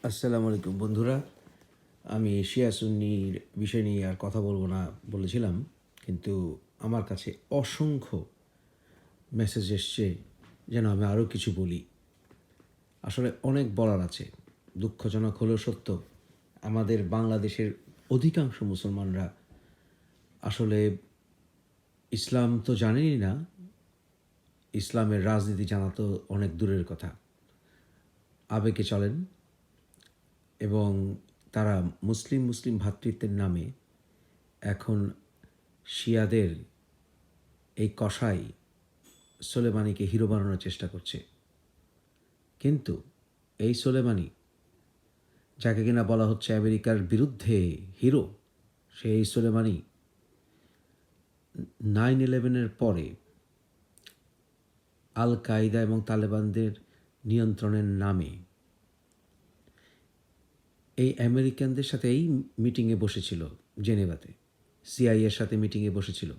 আসসালামু আলাইকুম বন্ধুরা। আমি শিয়া সুন্নির বিষয় নিয়ে আর কথা বলবো না বলেছিলাম, কিন্তু আমার কাছে অসংখ্য মেসেজ এসছে যেন আমি আরও কিছু বলি। আসলে অনেক বলার আছে। দুঃখজনক হলেও সত্য, আমাদের বাংলাদেশের অধিকাংশ মুসলমানরা আসলে ইসলাম তো জানেনই না, ইসলামের রাজনীতি জানা তো অনেক দূরের কথা। আবেগে চলেন এবং তারা মুসলিম মুসলিম ভ্রাতৃত্বের নামে এখন শিয়াদের এই কসাই সোলেমানিকে হিরো বানানোর চেষ্টা করছে। কিন্তু এই সোলেমানি, যাকে কিনা বলা হচ্ছে আমেরিকার বিরুদ্ধে হিরো, সেই সোলেমানি 9/11-এর পরে আল কায়দা এবং তালেবানদের নিয়ন্ত্রণের নামে এই আমেরিকানদের সাথে এই মিটিংয়ে বসেছিল জেনেভাতে, সিআইএর সাথে মিটিংয়ে বসেছিল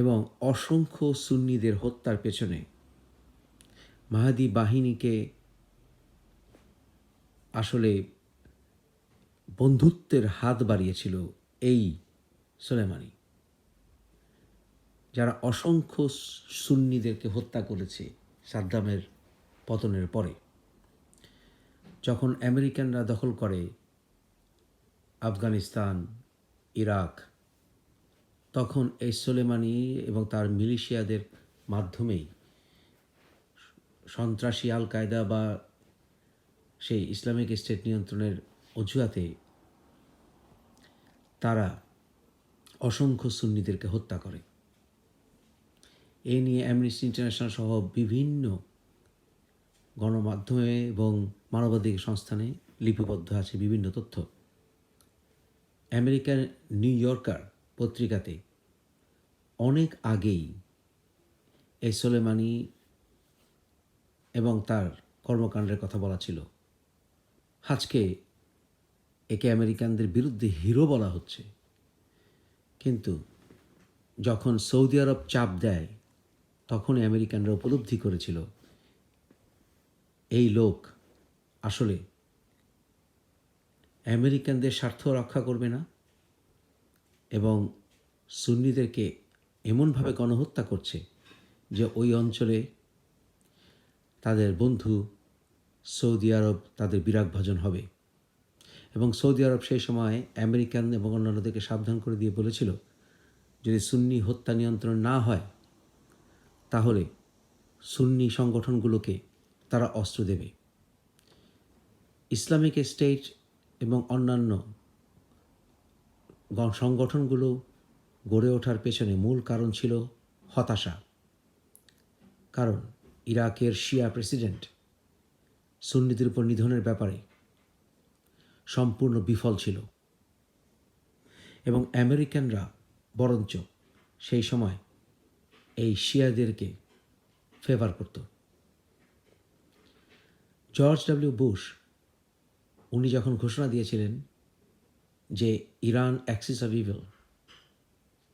এবং অসংখ্য সুন্নিদের হত্যার পেছনে মাহাদি বাহিনীকে আসলে বন্ধুত্বের হাত বাড়িয়েছিল এই সোলেমানি, যারা অসংখ্য সুন্নিদেরকে হত্যা করেছে সাদ্দামের পতনের পরে। যখন আমেরিকানরা দখল করে আফগানিস্তান, ইরাক, তখন এই সোলেমানি এবং তার মিলিশিয়াদের মাধ্যমেই সন্ত্রাসী আল কায়দা বা সেই ইসলামিক স্টেট নিয়ন্ত্রণের অজুহাতে তারা অসংখ্য সুন্নিদেরকে হত্যা করে। এই নিয়ে অ্যামনেস্টি ইন্টারন্যাশনাল সহ বিভিন্ন গণমাধ্যমে এবং মানবাধিকার সংস্থানে লিপিবদ্ধ আছে বিভিন্ন তথ্য। আমেরিকার নিউ ইয়র্কার পত্রিকাতে অনেক আগেই এই সোলেমানি এবং তার কর্মকাণ্ডের কথা বলা ছিল। আজকে একে আমেরিকানদের বিরুদ্ধে হিরো বলা হচ্ছে, কিন্তু যখন সৌদি আরব চাপ দেয় তখনই আমেরিকানরা উপলব্ধি করেছিল এই লোক আসলে আমেরিকানদের স্বার্থ রক্ষা করবে না এবং সুন্নিদেরকে এমনভাবে গণহত্যা করছে যে ওই অঞ্চলে তাদের বন্ধু সৌদি আরব তাদের বিরাগভাজন হবে। এবং সৌদি আরব সেই সময় আমেরিকান এবং অন্যান্যদেরকে সাবধান করে দিয়ে বলেছিল, যদি সুন্নি হত্যা নিয়ন্ত্রণ না হয় তাহলে সুন্নি সংগঠনগুলোকে তারা অস্ত্র দেবে। ইসলামিক স্টেট এবং অন্যান্য সংগঠনগুলো গড়ে ওঠার পেছনে মূল কারণ ছিল হতাশা। কারণ ইরাকের শিয়া প্রেসিডেন্ট সুন্নিদের উপর নিধনের ব্যাপারে সম্পূর্ণ বিফল ছিল এবং আমেরিকানরা বরঞ্চ সেই সময় এই শিয়াদেরকে ফেভার করত। জর্জ ডব্লিউ বুশ উনি যখন ঘোষণা দিয়েছিলেন যে ইরান অ্যাক্সিস অফ ইভিল,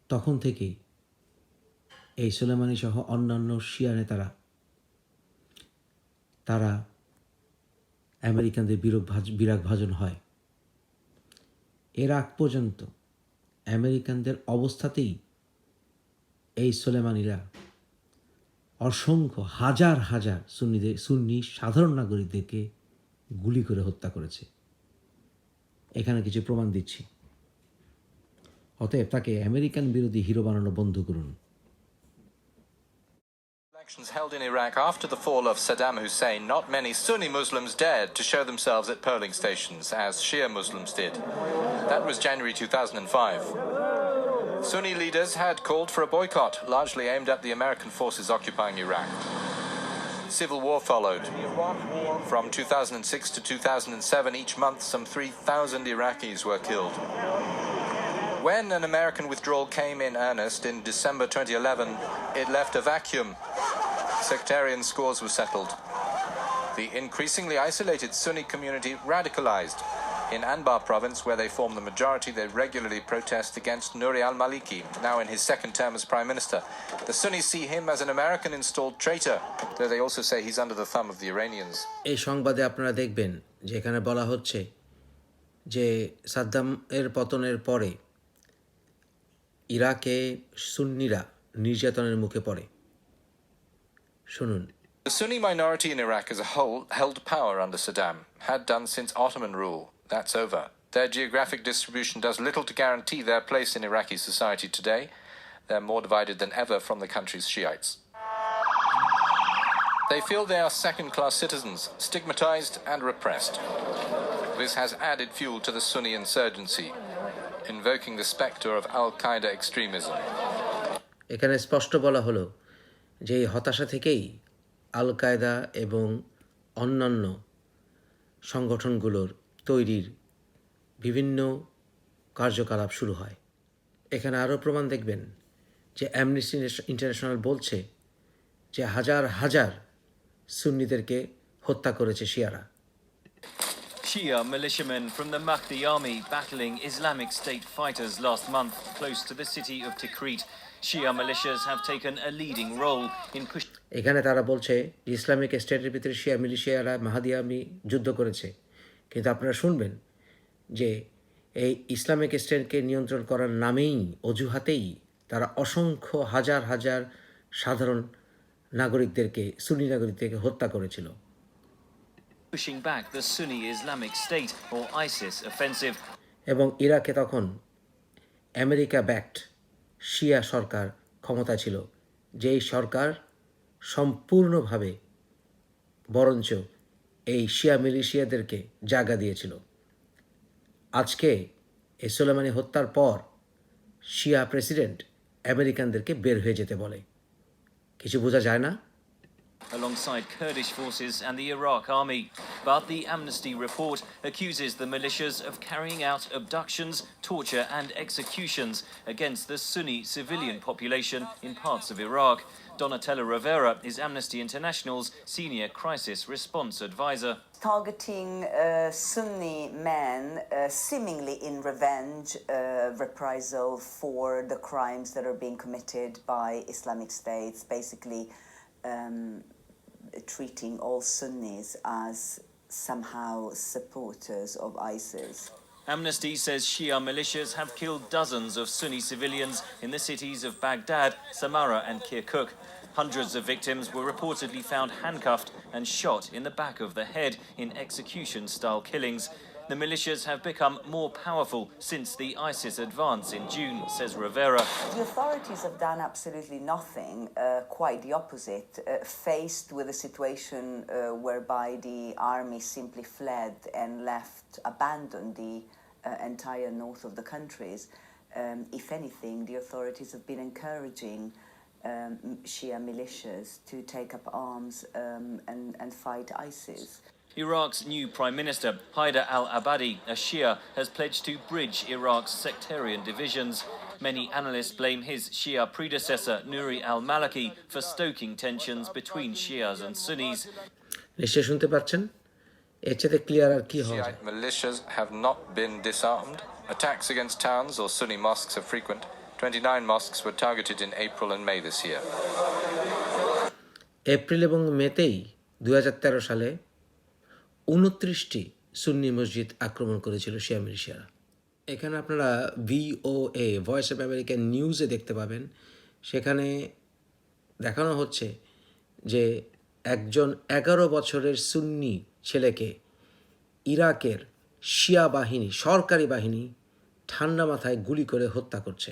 তখন থেকেই এই সোলেমানি সহ অন্যান্য শিয়া নেতারা তারা আমেরিকানদের বিরাগভাজন হয়। এর আগ পর্যন্ত আমেরিকানদের অবস্থাতেই এই সোলেমানিরা অসংখ্য হাজার হাজার সুন্নি সাধারণ নাগরিকদেরকে গুলি করে হত্যা করেছে। এখানে কিছু প্রমাণ দিচ্ছি। অতএব তাকে আমেরিকান বিরোধী হিরো বানানো বন্ধ করুন। Elections held in Iraq after the fall of Saddam Hussein, not many Sunni Muslims dared to show themselves at polling stations, as Shia Muslims did. That was January 2005. Sunni leaders had called for a boycott, largely aimed at the American forces occupying Iraq. Civil war followed. From 2006 to 2007, each month, some 3,000 Iraqis were killed. When an American withdrawal came in earnest in December 2011, it left a vacuum. Sectarian scores were settled. The increasingly isolated Sunni community radicalized. In Anbar province, where they form the majority, they regularly protest against Nouri al-Maliki, now in his second term as Prime Minister. The Sunnis see him as an American-installed traitor, though they also say he's under the thumb of the Iranians. এই সংবাদে আপনারা দেখবেন যে এখানে বলা হচ্ছে যে সাদ্দাম এর পতনের পরে ইরাকে সুন্নিরা নির্যাতনের মুখে পড়ে। শুনুন। The Sunni minority in Iraq as a whole held power under Saddam, had done since Ottoman rule. That's over. Their geographic distribution does little to guarantee their place in Iraqi society today. They're more divided than ever from the country's Shiites. They feel they are second-class citizens, stigmatized and repressed. This has added fuel to the Sunni insurgency, invoking the specter of al-Qaeda extremism. এখানে স্পষ্ট বলা হলো যে এই হতাশা থেকেই আল কায়দা এবং অন্যান্য সংগঠনগুলোর তৈরির বিভিন্ন কার্যকলাপ শুরু হয়। এখানে আরও প্রমাণ দেখবেন যে অ্যামনেস্টি ইন্টারন্যাশনাল বলছে যে হাজার হাজার সুন্নিদেরকে হত্যা করেছে শিয়ারা। Shia militiamen from the Mahdi army battling Islamic State fighters last month close to the city of Tikrit. Shia militias have taken a leading role in pushing. এখানে তারা বলছে যে ইসলামিক স্টেটের ভিতরে শিয়া মিলিশিয়ারা মাহাদি আর্মি যুদ্ধ করেছে, কিন্তু আপনারা শুনবেন যে এই ইসলামিক স্টেটকে নিয়ন্ত্রণ করার নামেই অজুহাতেই তারা অসংখ্য হাজার হাজার সাধারণ নাগরিকদেরকে সুন্নি নাগরিকদেরকে হত্যা করেছিল। Pushing back the Sunni Islamic State or ISIS offensive. এবং ইরাকে তখন আমেরিকা ব্যাকড শিয়া সরকার ক্ষমতা ছিল, যেই সরকার সম্পূর্ণভাবে বরঞ্চ এই শিয়া মিলিশিয়াদেরকে জায়গা দিয়েছিল। আজকে এই সোলেমানি হত্যার পর শিয়া প্রেসিডেন্ট আমেরিকানদেরকে বের হয়ে যেতে বলে। কিছু বোঝা যায় না? Alongside Kurdish forces and the Iraq army. But the Amnesty report accuses the militias of carrying out abductions, torture and executions against the Sunni civilian population in parts of Iraq. Donatella Rivera is Amnesty International's senior crisis response advisor. Targeting Sunni men seemingly in revenge, reprisal for the crimes that are being committed by Islamic States, basically treating all Sunnis as somehow supporters of ISIS. Amnesty says Shia militias have killed dozens of Sunni civilians in the cities of Baghdad, Samarra and Kirkuk. Hundreds of victims were reportedly found handcuffed and shot in the back of the head in execution-style killings. The militias have become more powerful since the ISIS advance in June, says Rivera. The authorities have done absolutely nothing, quite the opposite, faced with a situation whereby the army simply fled and abandoned the entire north of the countries. If anything, the authorities have been encouraging Shia militias to take up arms and fight ISIS. Iraq's new Prime Minister, Haider al-Abadi, a Shia, has pledged to bridge Iraq's sectarian divisions. Many analysts blame his Shia predecessor, Nouri al-Maliki, for stoking tensions between Shias and Sunnis. নিশ্চয় শুনতে পাচ্ছেন, এর চেয়ে clear আর কি হয়? Shiite militias have not been disarmed. Attacks against towns or Sunni mosques are frequent. 29 mosques were targeted in April and May this year. April এবং মেতেই 2013 সালে 29টি সুন্নি মসজিদ আক্রমণ করেছিল শিয়া মিলিশিয়ারা। এখানে আপনারা VOA ভয়েস অফ আমেরিকান নিউজে দেখতে পাবেন, সেখানে দেখানো হচ্ছে যে একজন 11 বছরের সুন্নি ছেলেকে ইরাকের শিয়া বাহিনী, সরকারি বাহিনী ঠান্ডা মাথায় গুলি করে হত্যা করছে।